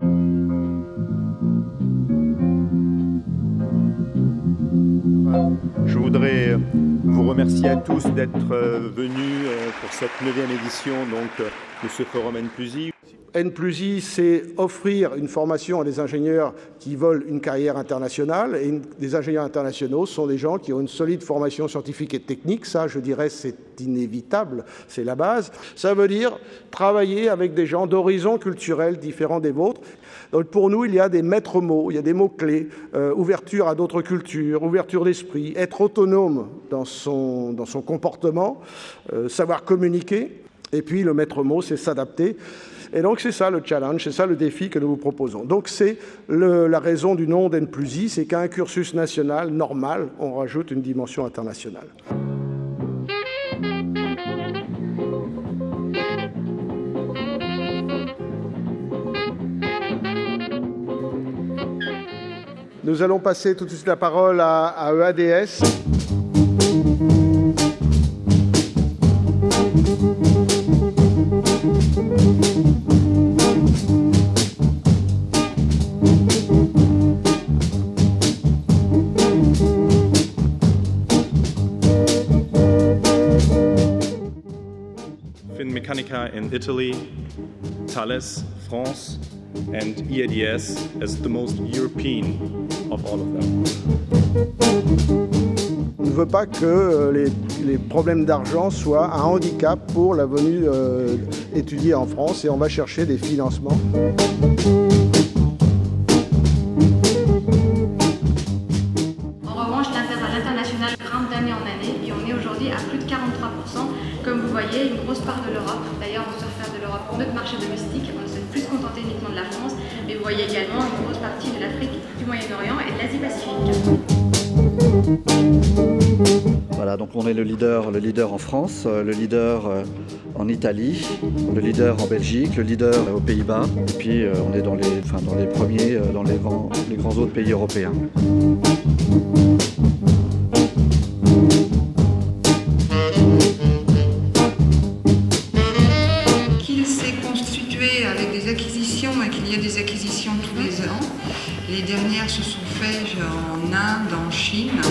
Je voudrais vous remercier à tous d'être venus pour cette 9e édition de ce Forum N+I. N+I, c'est offrir une formation à des ingénieurs qui veulent une carrière internationale. Et des ingénieurs internationaux sont des gens qui ont une solide formation scientifique et technique. Ça, je dirais, c'est inévitable, c'est la base. Ça veut dire travailler avec des gens d'horizons culturels différents des vôtres. Donc pour nous, il y a des maîtres mots, il y a des mots-clés, ouverture à d'autres cultures, ouverture d'esprit, être autonome dans son comportement, savoir communiquer. Et puis le maître mot, c'est s'adapter. Et donc c'est ça le challenge, c'est ça le défi que nous vous proposons. Donc c'est la raison du nom d'N+I, c'est qu'à un cursus national normal, on rajoute une dimension internationale. Nous allons passer tout de suite la parole à EADS. Finmeccanica in Italy, Thales, France, and EADS as the most European of all of them. On ne veut pas que les problèmes d'argent soient un handicap pour la venue étudier en France et on va chercher des financements. En revanche, l'intérêt à l'international grimpe d'année en année et on est aujourd'hui à plus de 43%. Comme vous voyez, une grosse part de l'Europe. D'ailleurs, on souhaite faire de l'Europe notre marché domestique. On ne s'est plus contenté uniquement de la France, mais vous voyez également une grosse partie de l'Afrique, du Moyen-Orient et de l'Asie-Pacifique. Voilà, donc on est le leader en France, le leader en Italie, le leader en Belgique, le leader aux Pays-Bas, et puis on est dans les premiers dans les grands autres pays européens. Qu'il s'est constitué avec des acquisitions et qu'il y a des acquisitions tous les ans. Les dernières se sont faites en Inde, en Chine.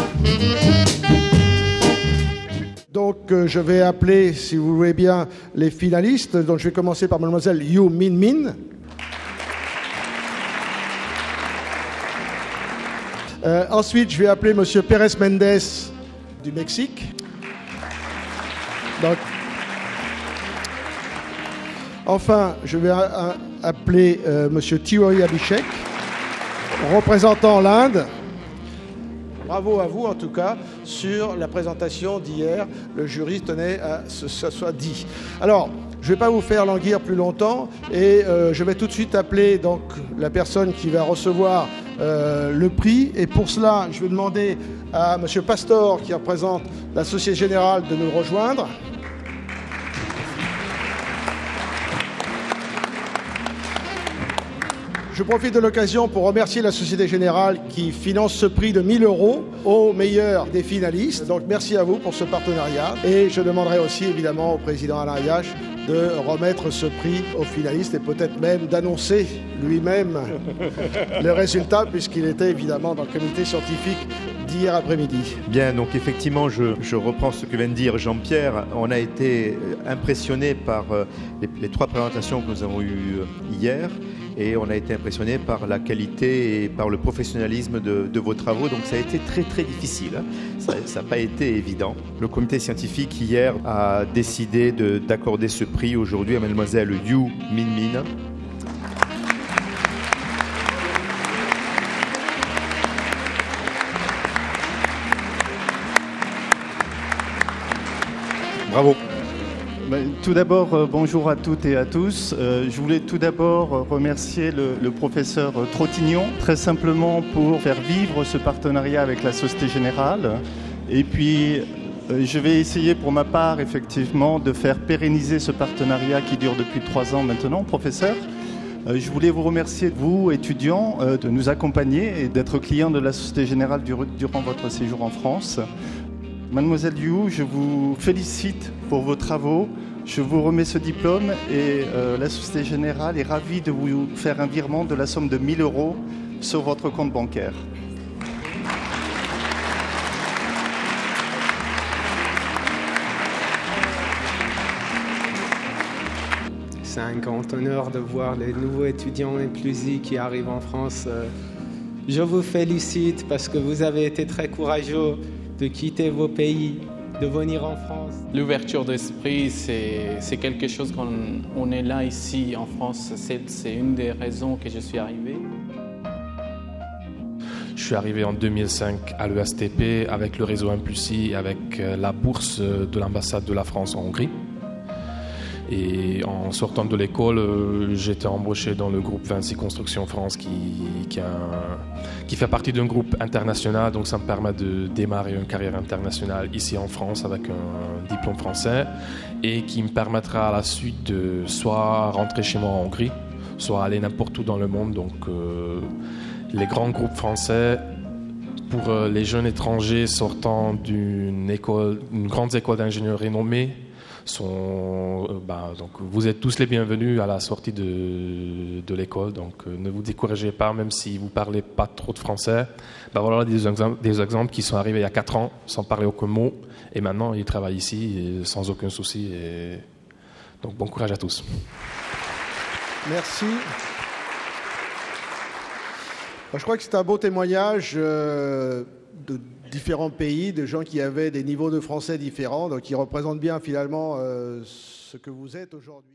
Donc je vais appeler, si vous voulez bien, les finalistes. Donc je vais commencer par mademoiselle Yu Min Min. Ensuite, je vais appeler monsieur Pérez Mendes du Mexique. Donc, enfin, je vais appeler monsieur Thierry Abhishek, représentant l'Inde. Bravo à vous, en tout cas, sur la présentation d'hier. Le jury tenait à ce que ça soit dit. Alors, je ne vais pas vous faire languir plus longtemps et je vais tout de suite appeler donc, la personne qui va recevoir le prix. Et pour cela, je vais demander à M. Pastor, qui représente la Société Générale, de nous rejoindre. Je profite de l'occasion pour remercier la Société Générale qui finance ce prix de 1 000 € au meilleur des finalistes. Donc merci à vous pour ce partenariat. Et je demanderai aussi évidemment au président Alain Ayache de remettre ce prix aux finalistes et peut-être même d'annoncer lui-même le résultat puisqu'il était évidemment dans le comité scientifique d'hier après-midi. Bien, donc effectivement, je reprends ce que vient de dire Jean-Pierre. On a été impressionné par les 3 présentations que nous avons eues hier. Et on a été impressionné par la qualité et par le professionnalisme de vos travaux. Donc ça a été très très difficile. Ça n'a pas été évident. Le comité scientifique hier a décidé d'accorder ce prix aujourd'hui à mademoiselle Yu Min Min. Bravo. Tout d'abord, bonjour à toutes et à tous. Je voulais tout d'abord remercier le professeur Trottignon, très simplement pour faire vivre ce partenariat avec la Société Générale. Et puis, je vais essayer pour ma part, effectivement, de faire pérenniser ce partenariat qui dure depuis 3 ans maintenant, professeur. Je voulais vous remercier, vous, étudiants, de nous accompagner et d'être clients de la Société Générale durant votre séjour en France. Mademoiselle Yu, je vous félicite pour vos travaux. Je vous remets ce diplôme et la Société Générale est ravie de vous faire un virement de la somme de 1 000 € sur votre compte bancaire. C'est un grand honneur de voir les nouveaux étudiants inclusifs qui arrivent en France. Je vous félicite parce que vous avez été très courageux de quitter vos pays, de venir en France. L'ouverture d'esprit, c'est quelque chose qu'on est là ici en France. C'est une des raisons que je suis arrivé. Je suis arrivé en 2005 à l'ESTP avec le réseau Impulsi et avec la bourse de l'ambassade de la France en Hongrie. Et en sortant de l'école, j'étais embauché dans le groupe Vinci Construction France qui fait partie d'un groupe international. Donc ça me permet de démarrer une carrière internationale ici en France avec un diplôme français et qui me permettra à la suite de soit rentrer chez moi en Hongrie, soit aller n'importe où dans le monde. Donc les grands groupes français, pour les jeunes étrangers sortant d'une grande école d'ingénieurs renommée, donc vous êtes tous les bienvenus à la sortie de l'école, donc ne vous découragez pas, même si vous ne parlez pas trop de français. Voilà des exemples qui sont arrivés il y a 4 ans sans parler aucun mot et maintenant ils travaillent ici et sans aucun souci. Donc bon courage à tous. Merci. Je crois que c'est un beau témoignage de différents pays, de gens qui avaient des niveaux de français différents, donc qui représentent bien finalement ce que vous êtes aujourd'hui.